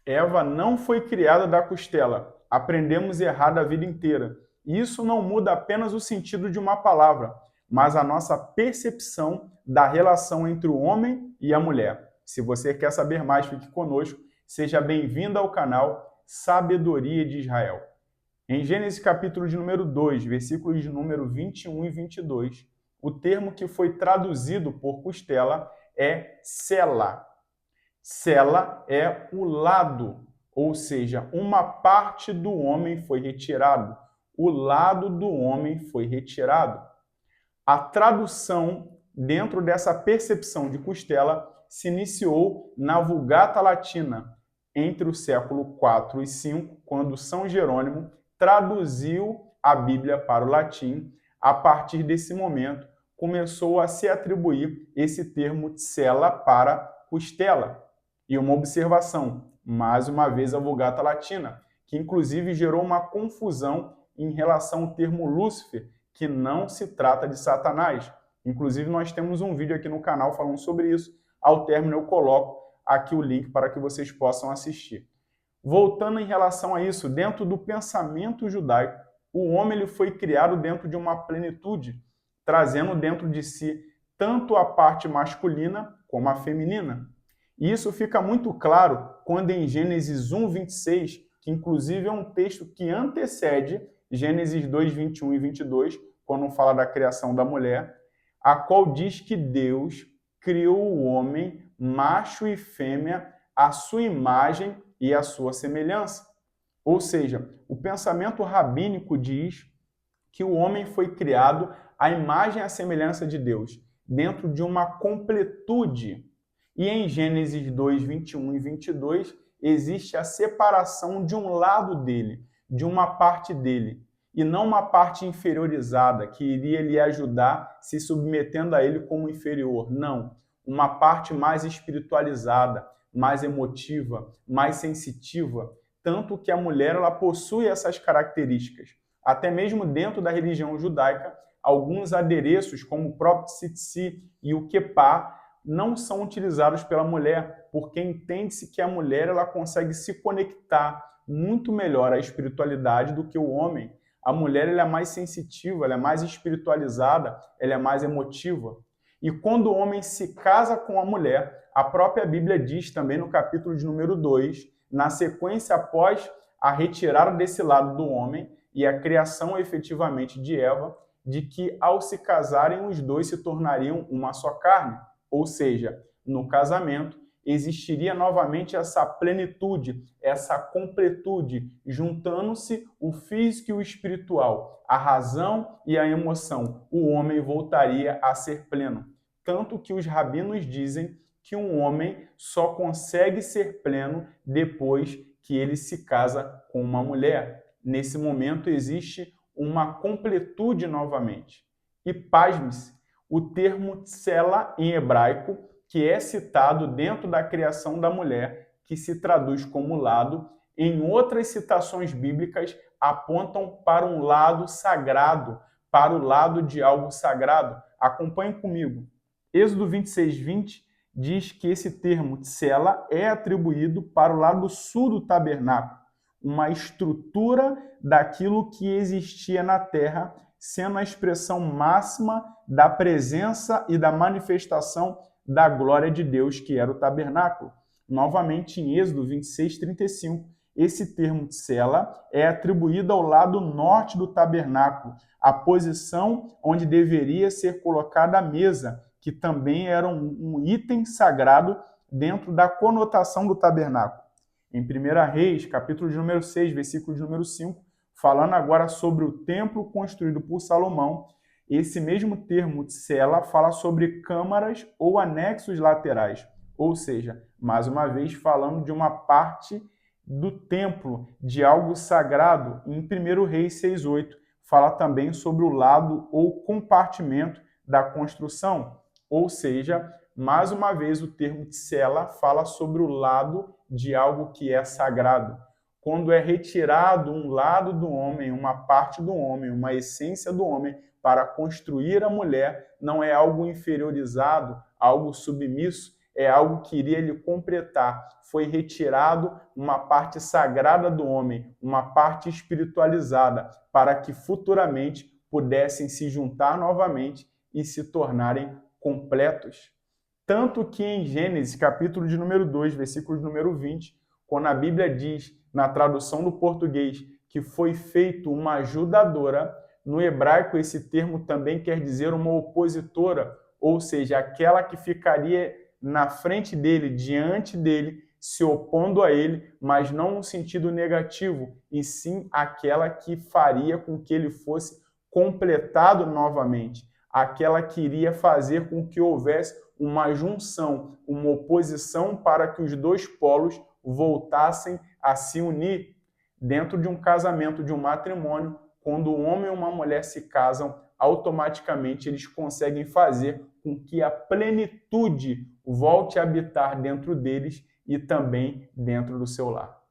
Eva não foi criada da costela. Aprendemos errado a vida inteira. Isso não muda apenas o sentido de uma palavra, mas a nossa percepção da relação entre o homem e a mulher. Se você quer saber mais, fique conosco. Seja bem-vindo ao canal Sabedoria de Israel. Em Gênesis capítulo de número 2, versículos de número 21 e 22, o termo que foi traduzido por costela é sela. Sela é o lado, ou seja, uma parte do homem foi retirado. O lado do homem foi retirado. A tradução dentro dessa percepção de costela se iniciou na Vulgata Latina, entre o século 4 e 5, quando São Jerônimo traduziu a Bíblia para o latim. A partir desse momento, começou a se atribuir esse termo tsela para costela. E uma observação, mais uma vez a Vulgata Latina, que inclusive gerou uma confusão em relação ao termo Lúcifer, que não se trata de Satanás. Inclusive, nós temos um vídeo aqui no canal falando sobre isso. Ao término, eu coloco aqui o link para que vocês possam assistir. Voltando em relação a isso, dentro do pensamento judaico, o homem ele foi criado dentro de uma plenitude, trazendo dentro de si tanto a parte masculina como a feminina. E isso fica muito claro quando em Gênesis 1, 26, que inclusive é um texto que antecede Gênesis 2, 21 e 22, quando fala da criação da mulher, a qual diz que Deus criou o homem, macho e fêmea, à sua imagem e à sua semelhança. Ou seja, o pensamento rabínico diz que o homem foi criado à imagem e à semelhança de Deus, dentro de uma completude. E em Gênesis 2, 21 e 22, existe a separação de um lado dele, de uma parte dele, e não uma parte inferiorizada, que iria lhe ajudar se submetendo a ele como inferior. Não, uma parte mais espiritualizada, mais emotiva, mais sensitiva, tanto que a mulher ela possui essas características. Até mesmo dentro da religião judaica, alguns adereços, como o próprio tzitzi e o kepá, não são utilizados pela mulher, porque entende-se que a mulher ela consegue se conectar muito melhor à espiritualidade do que o homem. A mulher ela é mais sensitiva, ela é mais espiritualizada, ela é mais emotiva. E quando o homem se casa com a mulher, a própria Bíblia diz também no capítulo de número 2, na sequência após a retirada desse lado do homem e a criação efetivamente de Eva, de que ao se casarem os dois se tornariam uma só carne. Ou seja, no casamento existiria novamente essa plenitude, essa completude, juntando-se o físico e o espiritual, a razão e a emoção. O homem voltaria a ser pleno. Tanto que os rabinos dizem que um homem só consegue ser pleno depois que ele se casa com uma mulher. Nesse momento existe uma completude novamente. E pasme-se, o termo tsela em hebraico, que é citado dentro da criação da mulher, que se traduz como lado, em outras citações bíblicas apontam para um lado sagrado, para o lado de algo sagrado. Acompanhe comigo. Êxodo 26, 20 diz que esse termo tsela é atribuído para o lado sul do tabernáculo, uma estrutura daquilo que existia na terra, sendo a expressão máxima da presença e da manifestação da glória de Deus, que era o tabernáculo. Novamente, em Êxodo 26, 35, esse termo tsela é atribuído ao lado norte do tabernáculo, a posição onde deveria ser colocada a mesa, que também era um item sagrado dentro da conotação do tabernáculo. Em 1 Reis, capítulo de número 6, versículo de número 5, falando agora sobre o templo construído por Salomão, esse mesmo termo tsela fala sobre câmaras ou anexos laterais, ou seja, mais uma vez falando de uma parte do templo, de algo sagrado. Em 1 Reis 6:8 fala também sobre o lado ou compartimento da construção, ou seja, mais uma vez o termo tsela fala sobre o lado de algo que é sagrado. Quando é retirado um lado do homem, uma parte do homem, uma essência do homem, para construir a mulher, não é algo inferiorizado, algo submisso, é algo que iria lhe completar. Foi retirado uma parte sagrada do homem, uma parte espiritualizada, para que futuramente pudessem se juntar novamente e se tornarem completos. Tanto que em Gênesis, capítulo de número 2, versículo de número 20, quando a Bíblia diz, na tradução do português, que foi feito uma ajudadora, no hebraico esse termo também quer dizer uma opositora, ou seja, aquela que ficaria na frente dele, diante dele, se opondo a ele, mas não no sentido negativo, e sim aquela que faria com que ele fosse completado novamente, aquela que iria fazer com que houvesse uma junção, uma oposição para que os dois polos voltassem a se unir. Dentro de um casamento, de um matrimônio, quando um homem e uma mulher se casam, automaticamente eles conseguem fazer com que a plenitude volte a habitar dentro deles e também dentro do seu lar.